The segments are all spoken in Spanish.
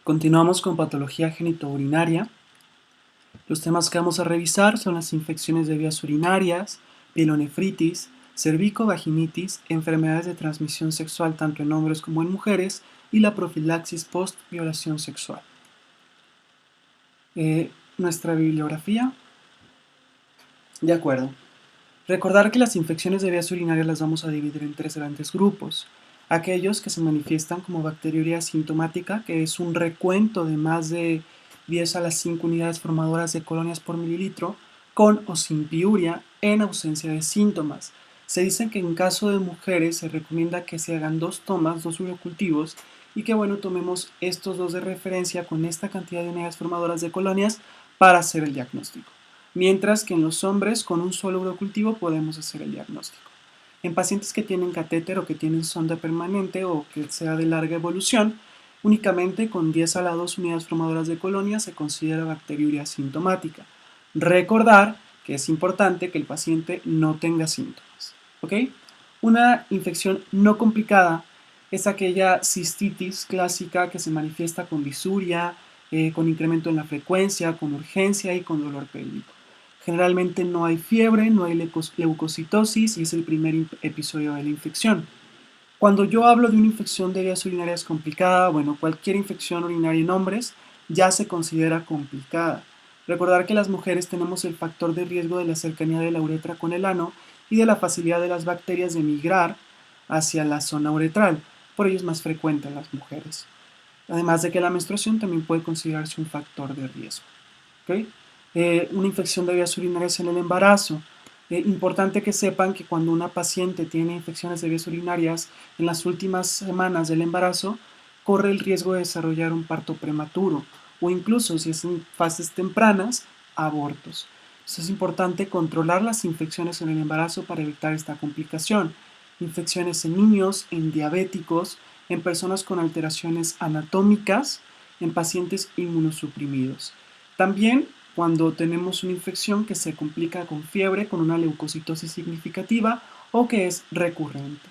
Continuamos con patología genitourinaria. Los temas que vamos a revisar son las infecciones de vías urinarias, pielonefritis, cervicovaginitis, enfermedades de transmisión sexual tanto en hombres como en mujeres y la profilaxis post-violación sexual. Nuestra bibliografía. De acuerdo. Recordar que las infecciones de vías urinarias las vamos a dividir en tres grandes grupos. Aquellos que se manifiestan como bacteriuria asintomática, que es un recuento de más de 10 a las 5 unidades formadoras de colonias por mililitro, con o sin piuria, en ausencia de síntomas. Se dice que en caso de mujeres se recomienda que se hagan 2 tomas, 2 urocultivos, y que tomemos estos dos de referencia con esta cantidad de unidades formadoras de colonias para hacer el diagnóstico. Mientras que en los hombres con un solo urocultivo podemos hacer el diagnóstico. En pacientes que tienen catéter o que tienen sonda permanente o que sea de larga evolución, únicamente con 10 a la 2 unidades formadoras de colonia se considera bacteriuria asintomática. Recordar que es importante que el paciente no tenga síntomas. ¿Ok? Una infección no complicada es aquella cistitis clásica que se manifiesta con disuria, con incremento en la frecuencia, con urgencia y con dolor pélvico. Generalmente no hay fiebre, no hay leucocitosis y es el primer episodio de la infección. Cuando yo hablo de una infección de vías urinarias complicada, cualquier infección urinaria en hombres ya se considera complicada. Recordar que las mujeres tenemos el factor de riesgo de la cercanía de la uretra con el ano y de la facilidad de las bacterias de migrar hacia la zona uretral, por ello es más frecuente en las mujeres. Además de que la menstruación también puede considerarse un factor de riesgo. ¿Okay? Una infección de vías urinarias en el embarazo. Importante que sepan que cuando una paciente tiene infecciones de vías urinarias en las últimas semanas del embarazo, corre el riesgo de desarrollar un parto prematuro o incluso, si es en fases tempranas, abortos. Entonces es importante controlar las infecciones en el embarazo para evitar esta complicación. Infecciones en niños, en diabéticos, en personas con alteraciones anatómicas, en pacientes inmunosuprimidos. También cuando tenemos una infección que se complica con fiebre, con una leucocitosis significativa o que es recurrente.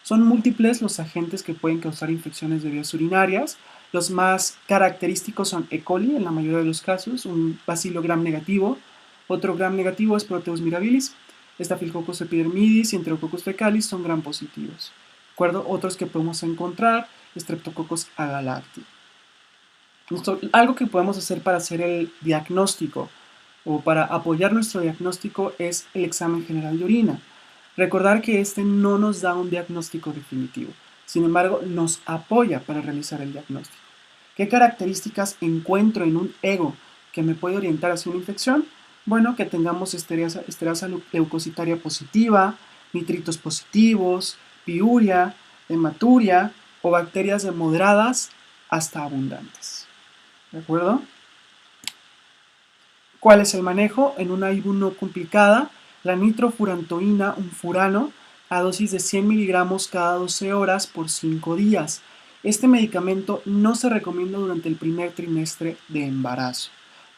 Son múltiples los agentes que pueden causar infecciones de vías urinarias. Los más característicos son E. coli en la mayoría de los casos, un bacilo gram negativo. Otro gram negativo es Proteus mirabilis. Staphylococcus epidermidis y Enterococcus fecalis son gram positivos. ¿De acuerdo? Otros que podemos encontrar, Streptococcus agalacti. Algo que podemos hacer para hacer el diagnóstico o para apoyar nuestro diagnóstico es el examen general de orina. Recordar que este no nos da un diagnóstico definitivo, sin embargo nos apoya para realizar el diagnóstico. ¿Qué características encuentro en un ego que me puede orientar hacia una infección? Bueno, que tengamos esterasa leucocitaria positiva, nitritos positivos, piuria, hematuria o bacterias de moderadas hasta abundantes. ¿De acuerdo? ¿Cuál es el manejo? En una IBU no complicada, la nitrofurantoína, un furano, a dosis de 100 miligramos cada 12 horas por 5 días. Este medicamento no se recomienda durante el primer trimestre de embarazo.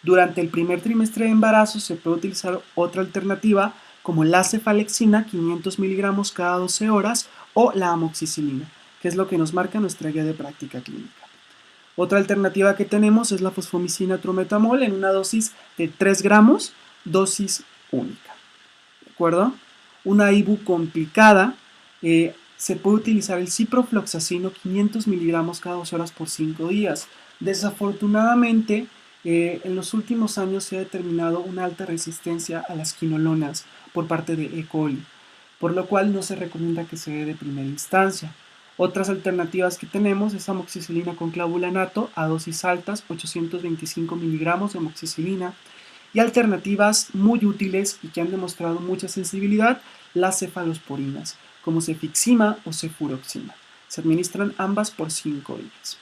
Durante el primer trimestre de embarazo se puede utilizar otra alternativa como la cefalexina, 500 miligramos cada 12 horas, o la amoxicilina, que es lo que nos marca nuestra guía de práctica clínica. Otra alternativa que tenemos es la fosfomicina trometamol en una dosis de 3 gramos, dosis única. ¿De acuerdo? Una IBU complicada, se puede utilizar el ciprofloxacino 500 miligramos cada 2 horas por 5 días. Desafortunadamente, en los últimos años se ha determinado una alta resistencia a las quinolonas por parte de E. coli, por lo cual no se recomienda que se dé de primera instancia. Otras alternativas que tenemos es amoxicilina con clavulanato a dosis altas, 825 miligramos de amoxicilina, y alternativas muy útiles y que han demostrado mucha sensibilidad, las cefalosporinas, como cefixima o cefuroxima. Se administran ambas por 5 días.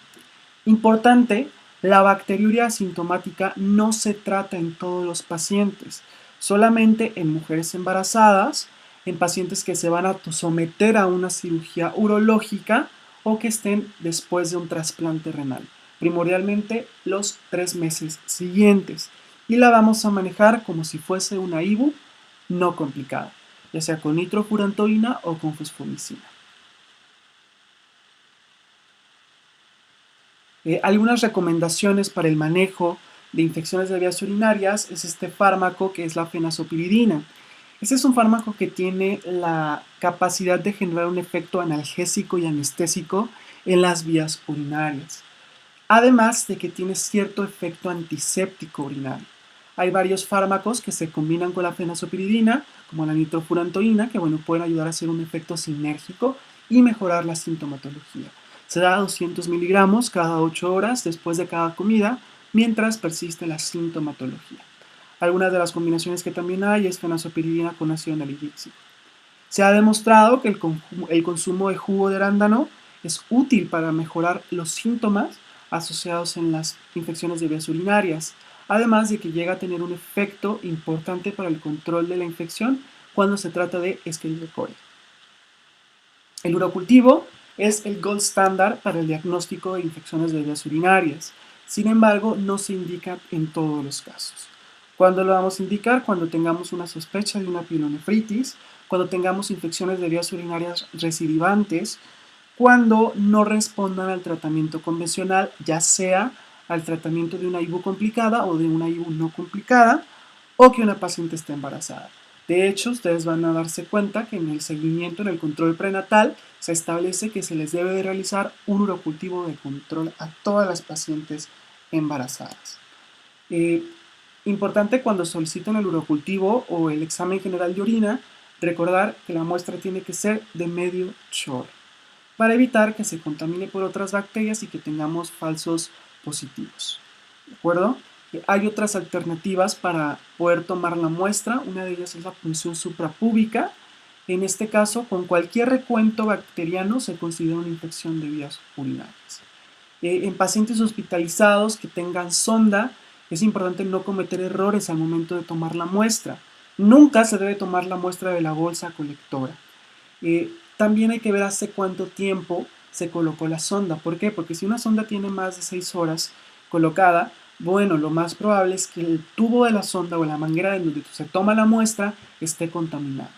Importante, la bacteriuria asintomática no se trata en todos los pacientes, solamente en mujeres embarazadas, en pacientes que se van a someter a una cirugía urológica o que estén después de un trasplante renal, primordialmente los 3 meses siguientes. Y la vamos a manejar como si fuese una IBU no complicada, ya sea con nitrofurantoína o con fosfomicina. Algunas recomendaciones para el manejo de infecciones de vías urinarias es este fármaco que es la fenazopiridina. Este es un fármaco que tiene la capacidad de generar un efecto analgésico y anestésico en las vías urinarias, además de que tiene cierto efecto antiséptico urinario. Hay varios fármacos que se combinan con la fenazopiridina, como la nitrofurantoína, que bueno, pueden ayudar a hacer un efecto sinérgico y mejorar la sintomatología. Se da 200 miligramos cada 8 horas después de cada comida, mientras persiste la sintomatología. Algunas de las combinaciones que también hay es fenazopiridina con ácido narilíxico. Se ha demostrado que el consumo de jugo de arándano es útil para mejorar los síntomas asociados en las infecciones de vías urinarias, además de que llega a tener un efecto importante para el control de la infección cuando se trata de Escherichia coli. El urocultivo es el gold standard para el diagnóstico de infecciones de vías urinarias. Sin embargo, no se indica en todos los casos. ¿Cuándo lo vamos a indicar? Cuando tengamos una sospecha de una pielonefritis, cuando tengamos infecciones de vías urinarias recidivantes, cuando no respondan al tratamiento convencional, ya sea al tratamiento de una IVU complicada o de una IVU no complicada, o que una paciente esté embarazada. De hecho, ustedes van a darse cuenta que en el seguimiento, en el control prenatal, se establece que se les debe de realizar un urocultivo de control a todas las pacientes embarazadas. Importante cuando soliciten el urocultivo o el examen general de orina, recordar que la muestra tiene que ser de medio chorro, para evitar que se contamine por otras bacterias y que tengamos falsos positivos. ¿De acuerdo? Hay otras alternativas para poder tomar la muestra, una de ellas es la punción suprapúbica. En este caso, con cualquier recuento bacteriano se considera una infección de vías urinarias. En pacientes hospitalizados que tengan sonda, es importante no cometer errores al momento de tomar la muestra. Nunca se debe tomar la muestra de la bolsa colectora. También hay que ver hace cuánto tiempo se colocó la sonda. ¿Por qué? Porque si una sonda tiene más de 6 horas colocada, bueno, lo más probable es que el tubo de la sonda o la manguera en donde se toma la muestra esté contaminada.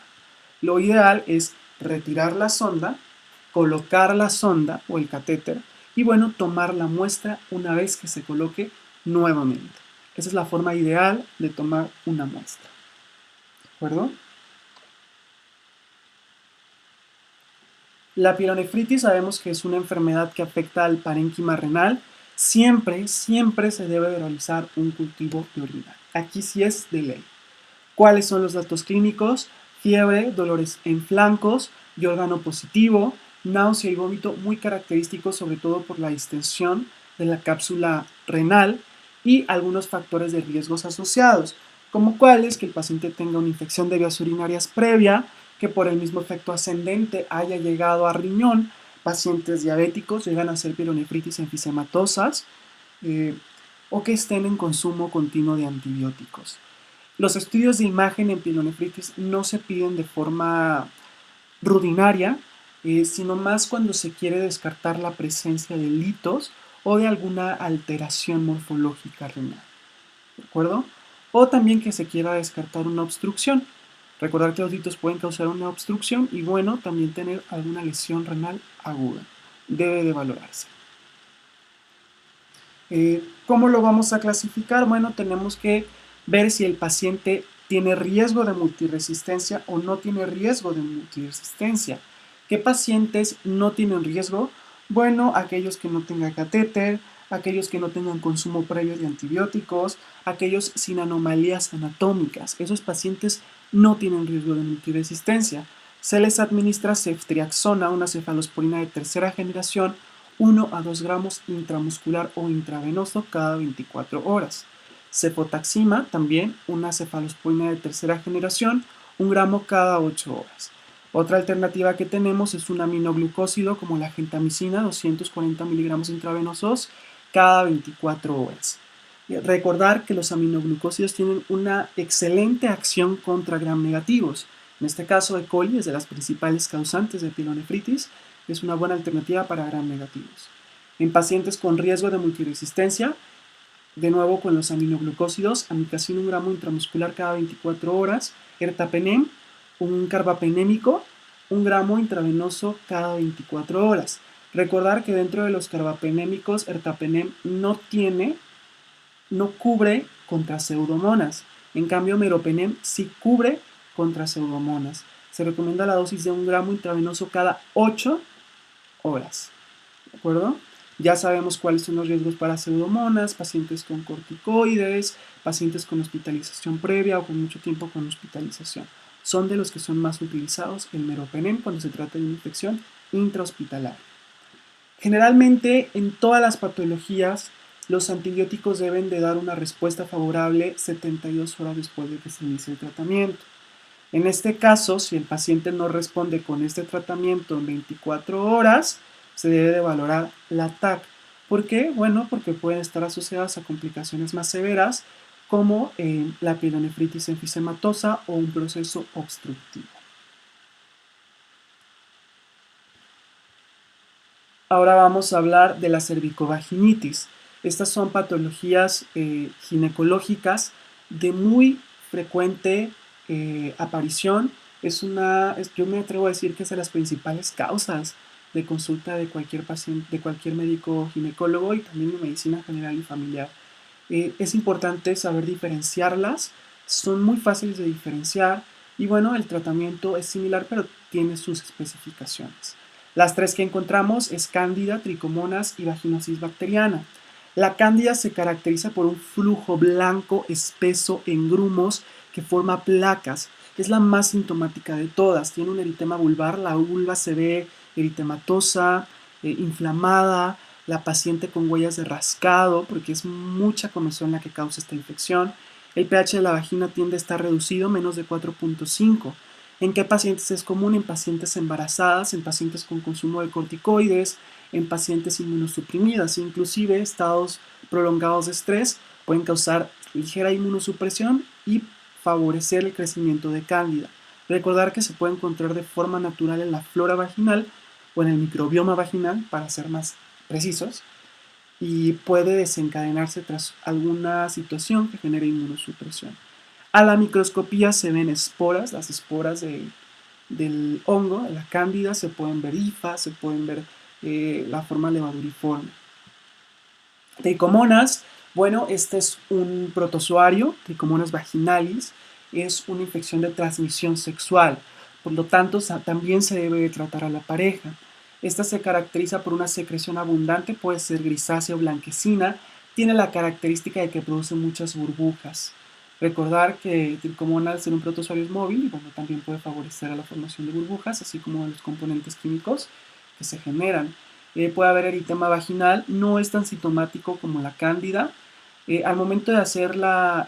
Lo ideal es retirar la sonda, colocar la sonda o el catéter y bueno, tomar la muestra una vez que se coloque nuevamente. Esa es la forma ideal de tomar una muestra. ¿De acuerdo? La pielonefritis sabemos que es una enfermedad que afecta al parénquima renal. Siempre se debe de realizar un cultivo de orina. Aquí sí es de ley. ¿Cuáles son los datos clínicos? Fiebre, dolores en flancos, y órgano positivo, náusea y vómito muy característicos sobre todo por la distensión de la cápsula renal y algunos factores de riesgos asociados, como cuáles que el paciente tenga una infección de vías urinarias previa, que por el mismo efecto ascendente haya llegado a riñón, pacientes diabéticos llegan a ser pielonefritis enfisematosas, o que estén en consumo continuo de antibióticos. Los estudios de imagen en pielonefritis no se piden de forma rutinaria, sino más cuando se quiere descartar la presencia de litos o de alguna alteración morfológica renal. ¿De acuerdo? O también que se quiera descartar una obstrucción. Recordar que los litos pueden causar una obstrucción y bueno, también tener alguna lesión renal aguda. Debe de valorarse. ¿Cómo lo vamos a clasificar? Bueno, tenemos que ver si el paciente tiene riesgo de multiresistencia o no tiene riesgo de multiresistencia. ¿Qué pacientes no tienen riesgo? Bueno, aquellos que no tengan catéter, aquellos que no tengan consumo previo de antibióticos, aquellos sin anomalías anatómicas. Esos pacientes no tienen riesgo de multiresistencia. Se les administra ceftriaxona, una cefalosporina de tercera generación, 1 a 2 gramos intramuscular o intravenoso cada 24 horas. Cefotaxima, también una cefalosporina de tercera generación, 1 gramo cada 8 horas. Otra alternativa que tenemos es un aminoglucósido como la gentamicina, 240 miligramos intravenosos cada 24 horas. Recordar que los aminoglucósidos tienen una excelente acción contra gram negativos. En este caso, E. coli es de las principales causantes de pielonefritis, es una buena alternativa para gram negativos. En pacientes con riesgo de multiresistencia, de nuevo con los aminoglucósidos, amikacina 1 gramo intramuscular cada 24 horas, ertapenem, un carbapenémico, 1 gramo intravenoso cada 24 horas. Recordar que dentro de los carbapenémicos, ertapenem no cubre contra pseudomonas. En cambio, meropenem sí cubre contra pseudomonas. Se recomienda la dosis de 1 gramo intravenoso cada 8 horas. ¿De acuerdo? Ya sabemos cuáles son los riesgos para pseudomonas, pacientes con corticoides, pacientes con hospitalización previa o con mucho tiempo con hospitalización. Son de los que son más utilizados el meropenem cuando se trata de una infección intrahospitalaria. Generalmente, en todas las patologías, los antibióticos deben de dar una respuesta favorable 72 horas después de que se inicie el tratamiento. En este caso, si el paciente no responde con este tratamiento en 24 horas, se debe de valorar la TAC. ¿Por qué? Bueno, porque pueden estar asociadas a complicaciones más severas como la pielonefritis enfisematosa o un proceso obstructivo. Ahora vamos a hablar de la cervicovaginitis. Estas son patologías ginecológicas de muy frecuente aparición. Yo me atrevo a decir que es de las principales causas de consulta de cualquier paciente, de cualquier médico ginecólogo y también de medicina general y familiar. Es importante saber diferenciarlas, son muy fáciles de diferenciar y bueno, el tratamiento es similar pero tiene sus especificaciones. Las tres que encontramos es cándida, tricomonas y vaginosis bacteriana. La cándida se caracteriza por un flujo blanco espeso en grumos que forma placas. Es la más sintomática de todas. Tiene un eritema vulvar, la vulva se ve eritematosa, inflamada, la paciente con huellas de rascado, porque es mucha comezón la que causa esta infección. El pH de la vagina tiende a estar reducido, menos de 4.5. ¿En qué pacientes es común? En pacientes embarazadas, en pacientes con consumo de corticoides, en pacientes inmunosuprimidas, inclusive estados prolongados de estrés pueden causar ligera inmunosupresión y favorecer el crecimiento de cándida. Recordar que se puede encontrar de forma natural en la flora vaginal o en el microbioma vaginal, para ser más precisos, y puede desencadenarse tras alguna situación que genere inmunosupresión. A la microscopía se ven esporas, las esporas del hongo, de la cándida, se pueden ver hifas, se pueden ver la forma levaduriforme. Tricomonas, bueno, este es un protozoario, Tricomonas vaginalis, es una infección de transmisión sexual, por lo tanto también se debe tratar a la pareja. Esta se caracteriza por una secreción abundante, puede ser grisácea o blanquecina, tiene la característica de que produce muchas burbujas. Recordar que Tricomonas, al ser un protozoario es móvil y bueno, también puede favorecer a la formación de burbujas, así como de los componentes químicos que se generan. Puede haber eritema vaginal, no es tan sintomático como la cándida. Al momento de hacer la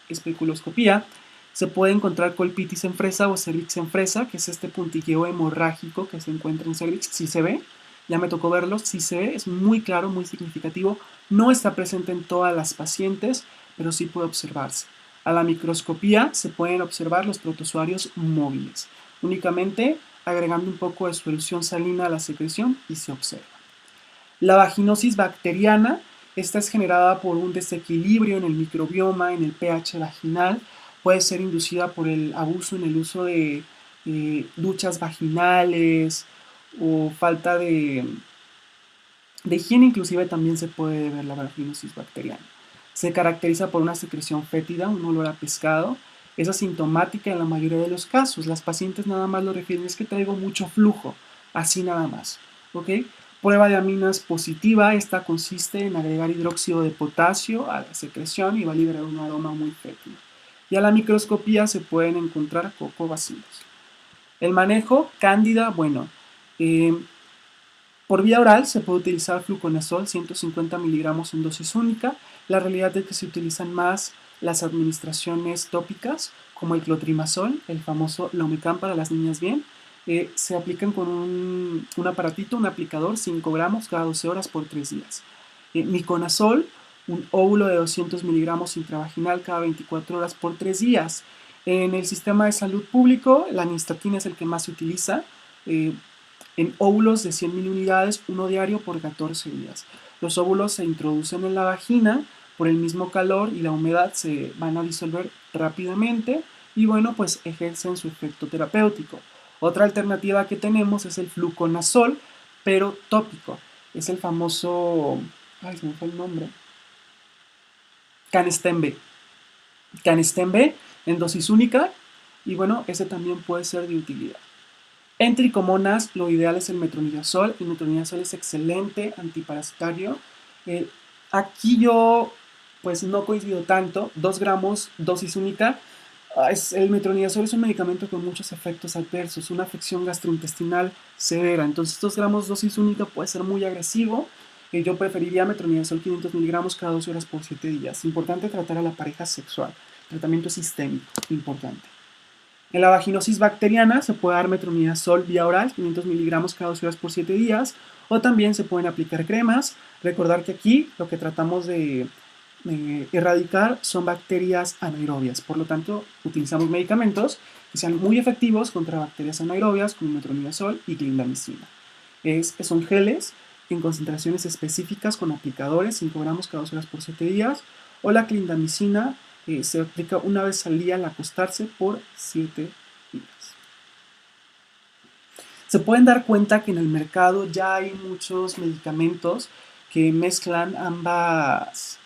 especuloscopía, se puede encontrar colpitis en fresa o cervix en fresa, que es este puntilleo hemorrágico que se encuentra en cervix. Sí se ve, ya me tocó verlo, sí se ve, es muy claro, muy significativo. No está presente en todas las pacientes, pero sí puede observarse. A la microscopía se pueden observar los protozoarios móviles. Únicamente agregando un poco de solución salina a la secreción y se observa. La vaginosis bacteriana, esta es generada por un desequilibrio en el microbioma, en el pH vaginal, puede ser inducida por el abuso en el uso de duchas vaginales o falta de higiene, inclusive también se puede ver la vaginosis bacteriana. Se caracteriza por una secreción fétida, un olor a pescado. Es asintomática en la mayoría de los casos. Las pacientes nada más lo refieren, es que traigo mucho flujo, así nada más. ¿Ok? Prueba de aminas positiva, esta consiste en agregar hidróxido de potasio a la secreción y va a liberar un aroma muy fétido. Y a la microscopía se pueden encontrar cocobacilos. El manejo, cándida, bueno, por vía oral se puede utilizar fluconazol 150 miligramos en dosis única. La realidad es que se utilizan más las administraciones tópicas como el clotrimazol, el famoso Laumecam para las niñas bien. Se aplican con un aparatito, un aplicador, 5 gramos cada 12 horas por 3 días. Miconazol, un óvulo de 200 miligramos intravaginal cada 24 horas por 3 días. En el sistema de salud público, la nystatina es el que más se utiliza. En óvulos de 100.000 unidades, uno diario por 14 días. Los óvulos se introducen en la vagina, por el mismo calor y la humedad se van a disolver rápidamente y bueno, pues ejercen su efecto terapéutico. Otra alternativa que tenemos es el fluconazol, pero tópico. Es el famoso, ay, se me fue el nombre, Canesten B. Canesten B en dosis única y bueno, ese también puede ser de utilidad. En tricomonas, lo ideal es el metronidazol. El metronidazol es excelente antiparasitario. Eh, Aquí yo, pues no coincido tanto. 2 gramos, dosis única. El metronidazol es un medicamento con muchos efectos adversos, una afección gastrointestinal severa. Entonces, 2 gramos, dosis única puede ser muy agresivo. Yo preferiría metronidazol 500 miligramos cada 12 horas por 7 días. Importante tratar a la pareja sexual. Tratamiento sistémico, importante. En la vaginosis bacteriana se puede dar metronidazol vía oral, 500 miligramos cada 2 horas por 7 días, o también se pueden aplicar cremas. Recordar que aquí lo que tratamos de erradicar son bacterias anaerobias, por lo tanto utilizamos medicamentos que sean muy efectivos contra bacterias anaerobias como metronidazol y clindamicina. Son geles en concentraciones específicas con aplicadores, 5 gramos cada 2 horas por 7 días, o la clindamicina se aplica una vez al día al acostarse por 7 días. Se pueden dar cuenta que en el mercado ya hay muchos medicamentos que mezclan ambas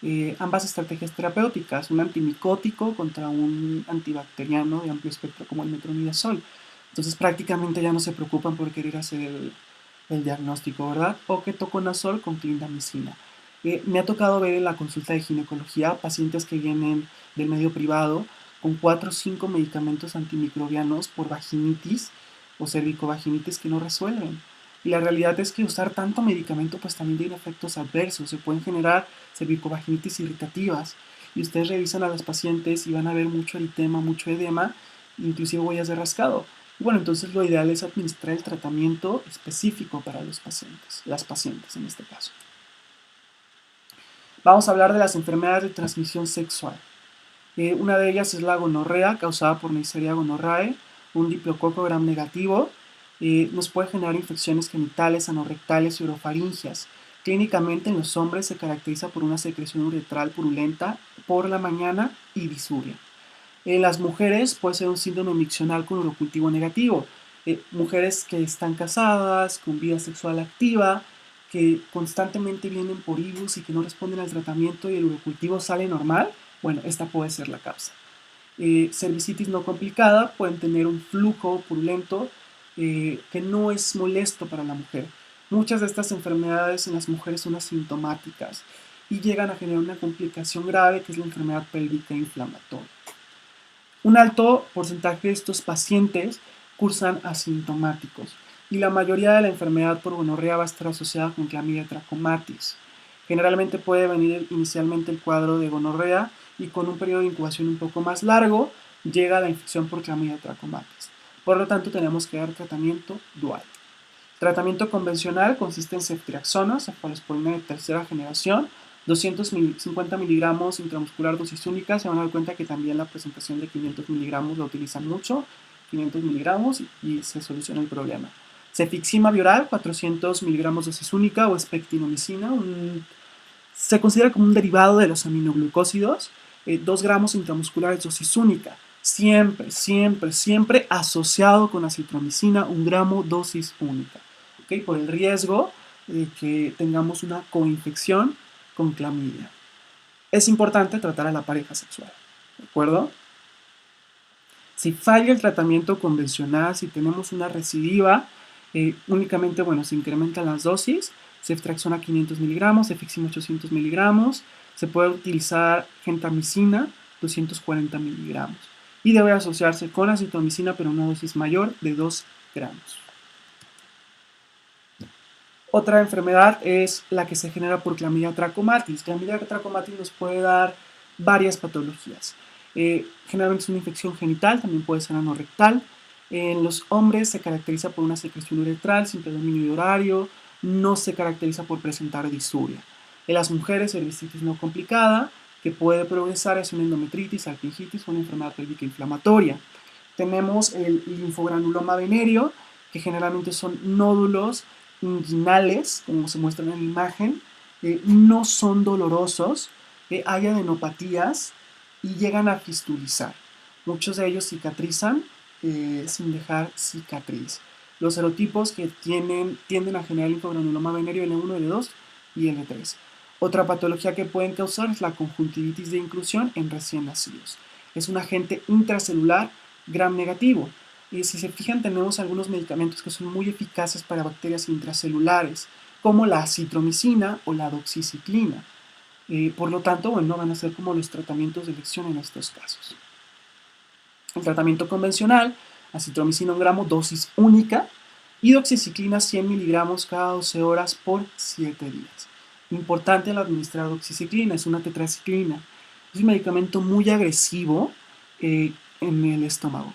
estrategias terapéuticas, un antimicótico contra un antibacteriano de amplio espectro como el metronidazol. Entonces prácticamente ya no se preocupan por querer hacer el diagnóstico, ¿verdad? O ketoconazol con clindamicina. Me ha tocado ver en la consulta de ginecología pacientes que vienen del medio privado con 4 o 5 medicamentos antimicrobianos por vaginitis o cervicovaginitis que no resuelven. Y la realidad es que usar tanto medicamento pues también tiene efectos adversos, se pueden generar cervicovaginitis irritativas. Y ustedes revisan a las pacientes y van a ver mucho eritema, mucho edema, inclusive huellas de rascado. Y bueno, entonces lo ideal es administrar el tratamiento específico para los pacientes, las pacientes en este caso. Vamos a hablar de las enfermedades de transmisión sexual. Una de ellas es la gonorrea, causada por Neisseria gonorrhoeae, un diplococo gram negativo. Nos puede generar infecciones genitales, anorrectales y orofaringias. Clínicamente en los hombres se caracteriza por una secreción uretral purulenta por la mañana y disuria. En las mujeres puede ser un síndrome miccional con urocultivo negativo. Mujeres que están casadas, con vida sexual activa, que constantemente vienen por IBUs y que no responden al tratamiento y el urocultivo sale normal, bueno, esta puede ser la causa. Cervicitis no complicada, pueden tener un flujo purulento que no es molesto para la mujer. Muchas de estas enfermedades en las mujeres son asintomáticas y llegan a generar una complicación grave que es la enfermedad pélvica inflamatoria. Un alto porcentaje de estos pacientes cursan asintomáticos y la mayoría de la enfermedad por gonorrea va a estar asociada con Clamidia trachomatis. Generalmente puede venir inicialmente el cuadro de gonorrea y con un periodo de incubación un poco más largo llega la infección por Clamidia trachomatis. Por lo tanto, tenemos que dar tratamiento dual. Tratamiento convencional consiste en ceftriaxona, cefalosporina de tercera generación, 250 miligramos intramuscular dosis única. Se van a dar cuenta que también la presentación de 500 miligramos la utilizan mucho, 500 miligramos y se soluciona el problema. Cefixima bioral, 400 miligramos dosis única o espectinomicina, se considera como un derivado de los aminoglucósidos, 2 gramos intramusculares dosis única. Siempre, siempre, siempre asociado con acitromicina, 1 gramo dosis única. ¿Okay? Por el riesgo de que tengamos una coinfección con clamidia. Es importante tratar a la pareja sexual, ¿de acuerdo? Si falla el tratamiento convencional, si tenemos una recidiva, únicamente, bueno, se incrementan las dosis, ceftriaxona 500 miligramos, cefixima 800 miligramos, se puede utilizar gentamicina 240 miligramos y debe asociarse con acitromicina pero una dosis mayor de 2 gramos. Otra enfermedad es la que se genera por Clamidia trachomatis. Clamidia trachomatis nos puede dar varias patologías. Generalmente es una infección genital, también puede ser anorrectal. En los hombres se caracteriza por una secreción uretral sin predominio de horario, no se caracteriza por presentar disuria. En las mujeres, cervicitis no complicada, que puede progresar hacia una endometritis, alpingitis o una enfermedad pélvica inflamatoria. Tenemos el linfogranuloma venéreo, que generalmente son nódulos inguinales, como se muestra en la imagen, no son dolorosos, hay adenopatías y llegan a fistulizar. Muchos de ellos cicatrizan sin dejar cicatriz. Los serotipos que tienden a generar linfogranuloma venérea L1, L2 y L3. Otra patología que pueden causar es la conjuntivitis de inclusión en recién nacidos. Es un agente intracelular gram negativo. Y si se fijan, tenemos algunos medicamentos que son muy eficaces para bacterias intracelulares, como la acitromicina o la doxiciclina. Por lo tanto, bueno, van a ser como los tratamientos de elección en estos casos. El tratamiento convencional, acitromicina 1 gramo, dosis única, y doxiciclina 100 miligramos cada 12 horas por 7 días. Importante al administrar doxiciclina, es una tetraciclina. Es un medicamento muy agresivo en el estómago.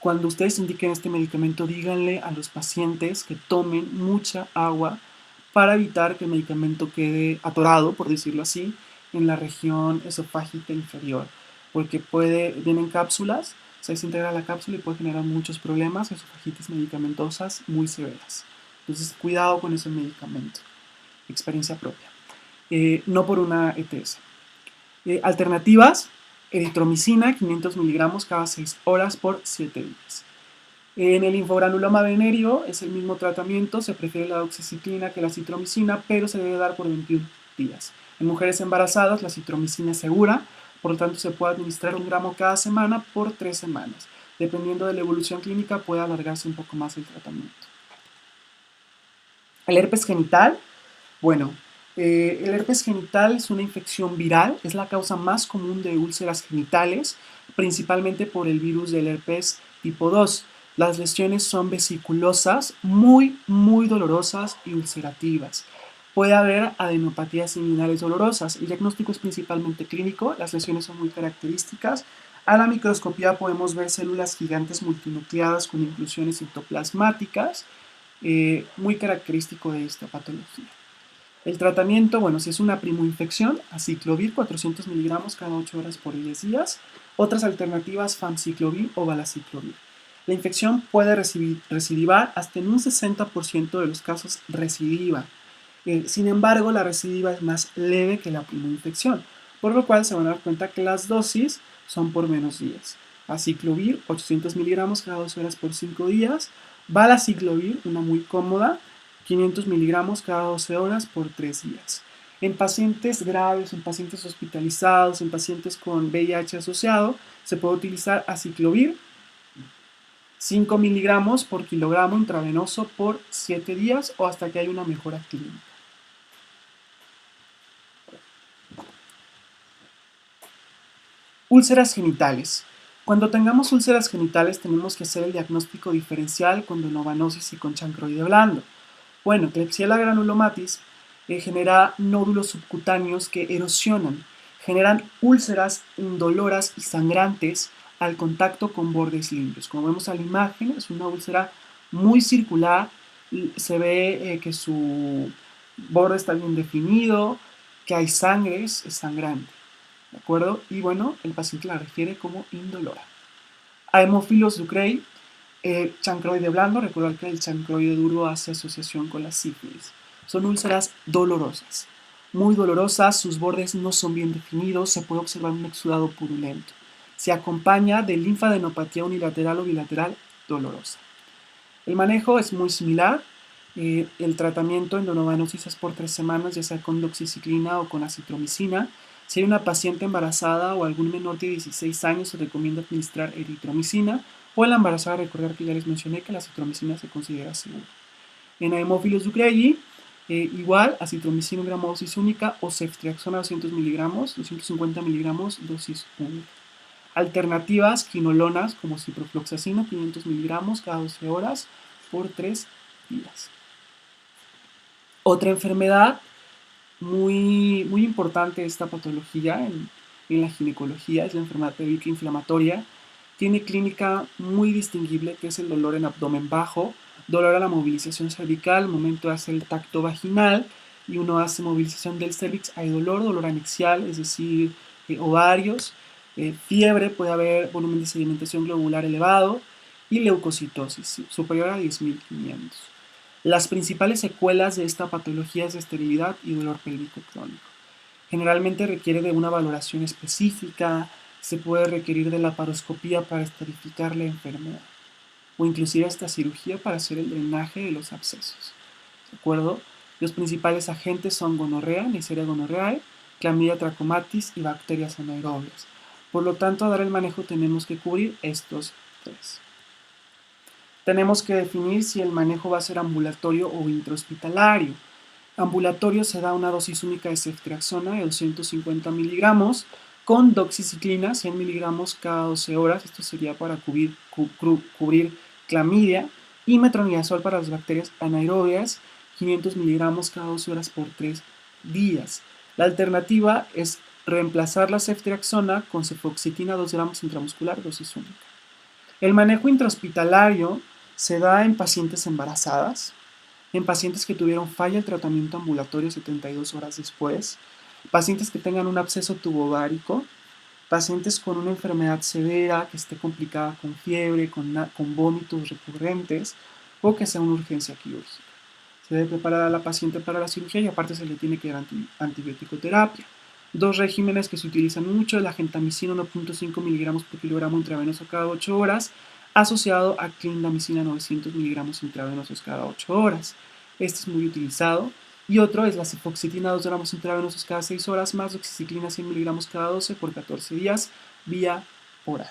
Cuando ustedes indiquen este medicamento, díganle a los pacientes que tomen mucha agua para evitar que el medicamento quede atorado, por decirlo así, en la región esofágica inferior, porque vienen cápsulas, se desintegra la cápsula y puede generar muchos problemas, esofagitis medicamentosas muy severas. Entonces, cuidado con ese medicamento. Experiencia propia. No por una ETS. Alternativas, eritromicina, 500 miligramos cada 6 horas por 7 días. En el linfogranuloma venéreo es el mismo tratamiento, se prefiere la doxiciclina que la citromicina, pero se debe dar por 21 días. En mujeres embarazadas la citromicina es segura, por lo tanto se puede administrar 1 gramo cada semana por 3 semanas. Dependiendo de la evolución clínica puede alargarse un poco más el tratamiento. El herpes genital, bueno, el herpes genital es una infección viral, es la causa más común de úlceras genitales, principalmente por el virus del herpes tipo 2. Las lesiones son vesiculosas, muy dolorosas y ulcerativas. Puede haber adenopatías inguinales dolorosas. El diagnóstico es principalmente clínico, las lesiones son muy características. A la microscopía podemos ver células gigantes multinucleadas con inclusiones citoplasmáticas, muy característico de esta patología. El tratamiento, bueno, si es una primoinfección, aciclovir 400 miligramos cada 8 horas por 10 días. Otras alternativas, famciclovir o valaciclovir. La infección puede recidivar hasta en un 60% de los casos recidiva. Sin embargo, la recidiva es más leve que la primoinfección, por lo cual se van a dar cuenta que las dosis son por menos días. Aciclovir 800 miligramos cada 12 horas por 5 días. Valaciclovir, una muy cómoda, 500 miligramos cada 12 horas por 3 días. En pacientes graves, en pacientes hospitalizados, en pacientes con VIH asociado, se puede utilizar aciclovir 5 miligramos por kilogramo intravenoso por 7 días o hasta que haya una mejora clínica. Úlceras genitales. Cuando tengamos úlceras genitales tenemos que hacer el diagnóstico diferencial con donovanosis y con chancroide blando. Bueno, Klebsiella granulomatis genera nódulos subcutáneos que erosionan, generan úlceras indoloras y sangrantes al contacto con bordes limpios. Como vemos en la imagen, es una úlcera muy circular, se ve que su borde está bien definido, que hay sangre, es sangrante. ¿De acuerdo? Y bueno, el paciente la refiere como indolora. Haemophilus ducreyi, chancroide blando, recordar que el chancroide duro hace asociación con la sífilis. Son úlceras dolorosas, muy dolorosas, sus bordes no son bien definidos, se puede observar un exudado purulento. Se acompaña de linfadenopatía unilateral o bilateral dolorosa. El manejo es muy similar. El tratamiento en donovanosis es por 3 semanas, ya sea con doxiciclina o con acitromicina. Si hay una paciente embarazada o algún menor de 16 años, se recomienda administrar eritromicina. O en la embarazada, recordar que ya les mencioné que la acitromicina se considera segura. En Haemophilus ducreyi, igual, acitromicina 1 gramo dosis única o ceftriaxona 200 miligramos, 250 miligramos dosis única. Alternativas, quinolonas como ciprofloxacino 500 miligramos cada 12 horas por 3 días. Otra enfermedad muy importante de esta patología en la ginecología es la enfermedad pélvica inflamatoria. Tiene clínica muy distinguible que es el dolor en abdomen bajo, dolor a la movilización cervical, momento de hacer el tacto vaginal y uno hace movilización del cervix, hay dolor anexial, es decir, ovarios, fiebre, puede haber volumen de sedimentación globular elevado y leucocitosis superior a 10.500. Las principales secuelas de esta patología es esterilidad y dolor pélvico crónico. Generalmente requiere de una valoración específica, se puede requerir de la laparoscopía para estadificar la enfermedad. o inclusive hasta cirugía para hacer el drenaje de los abscesos. ¿De acuerdo? Los principales agentes son gonorrea, Neisseria gonorrhoeae, Clamidia trachomatis y bacterias anaerobias. Por lo tanto, a dar el manejo tenemos que cubrir estos tres. Tenemos que definir si el manejo va a ser ambulatorio o intrahospitalario. Ambulatorio se da una dosis única de ceftriaxona de 250 miligramos con doxiciclina 100 miligramos cada 12 horas. Esto sería para cubrir clamidia, y metronidazol para las bacterias anaerobias 500 miligramos cada 12 horas por 3 días. La alternativa es reemplazar la ceftriaxona con cefoxitina 2 gramos intramuscular, dosis única. El manejo intrahospitalario se da en pacientes embarazadas, en pacientes que tuvieron falla el tratamiento ambulatorio 72 horas después, pacientes que tengan un absceso tubovárico, pacientes con una enfermedad severa que esté complicada con fiebre, con vómitos recurrentes o que sea una urgencia quirúrgica. Se debe preparar a la paciente para la cirugía y aparte se le tiene que dar antibiótico terapia. Dos regímenes que se utilizan mucho: la gentamicina 1.5 miligramos por kilogramo intravenoso cada 8 horas, asociado a clindamicina 900 miligramos intravenosos cada 8 horas. Este es muy utilizado. Y otro es la cefoxitina 2 gramos intravenosos cada 6 horas, más doxiciclina 100 miligramos cada 12 por 14 días, vía oral.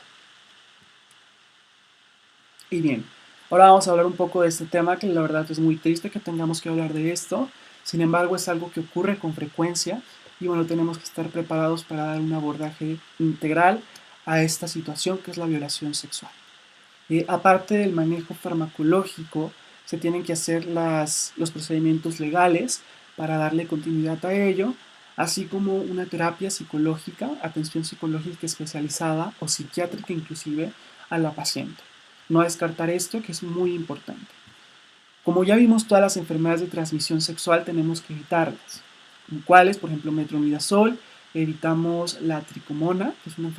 Y bien, ahora vamos a hablar un poco de este tema, que la verdad es muy triste que tengamos que hablar de esto. Sin embargo, es algo que ocurre con frecuencia y bueno, tenemos que estar preparados para dar un abordaje integral a esta situación que es la violación sexual. Aparte del manejo farmacológico, se tienen que hacer los procedimientos legales para darle continuidad a ello, así como una terapia psicológica, atención psicológica especializada o psiquiátrica inclusive a la paciente. No descartar esto, que es muy importante. Como ya vimos todas las enfermedades de transmisión sexual, tenemos que evitarlas. ¿Cuáles? Por ejemplo, metronidazol. Evitamos la tricomona, que es una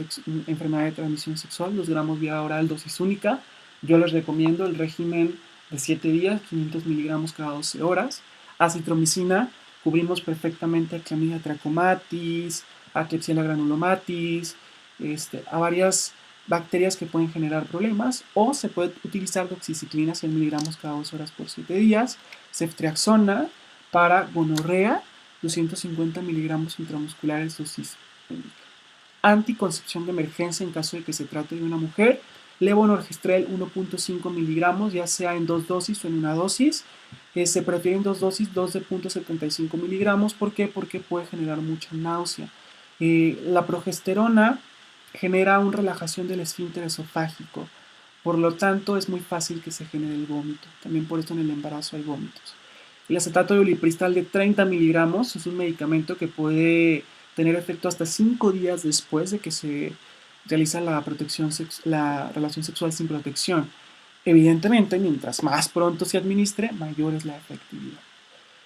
enfermedad de transmisión sexual, 2 gramos vía oral, dosis única. Yo les recomiendo el régimen de 7 días, 500 miligramos cada 12 horas. Acitromicina, cubrimos perfectamente a Clamidia trachomatis, a Klebsiella granulomatis, a varias bacterias que pueden generar problemas, o se puede utilizar doxiciclina 100 miligramos cada 2 horas por 7 días, ceftriaxona para gonorrea 250 miligramos intramusculares dosis única. Anticoncepción de emergencia en caso de que se trate de una mujer, levonorgestrel 1.5 miligramos, ya sea en 2 dosis o en una dosis. Se prefieren 2 dosis, 2 de 0.75 miligramos. ¿Por qué? Porque puede generar mucha náusea. La progesterona genera una relajación del esfínter esofágico, por lo tanto es muy fácil que se genere el vómito. También por esto en el embarazo hay vómitos. El acetato de ulipristal de 30 miligramos es un medicamento que puede tener efecto hasta 5 días después de que se realiza la relación sexual sin protección. Evidentemente, mientras más pronto se administre, mayor es la efectividad.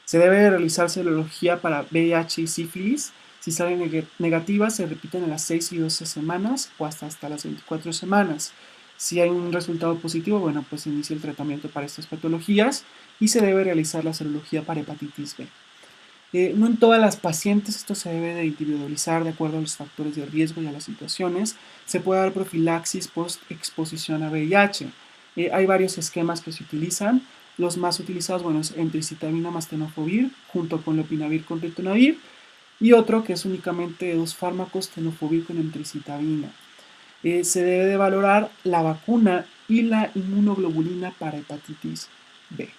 Se debe realizar serología para VIH y sífilis. Si sale negativa, se repiten a las 6 y 12 semanas o hasta las 24 semanas. Si hay un resultado positivo, bueno, pues se inicia el tratamiento para estas patologías y se debe realizar la serología para hepatitis B. No en todas las pacientes esto se debe de individualizar de acuerdo a los factores de riesgo y a las situaciones. Se puede dar profilaxis post-exposición a VIH. Hay varios esquemas que se utilizan. Los más utilizados, bueno, es emtricitabina más tenofovir junto con lopinavir con ritonavir, y otro que es únicamente 2 fármacos, tenofovir con emtricitabina. Se debe de valorar la vacuna y la inmunoglobulina para hepatitis B.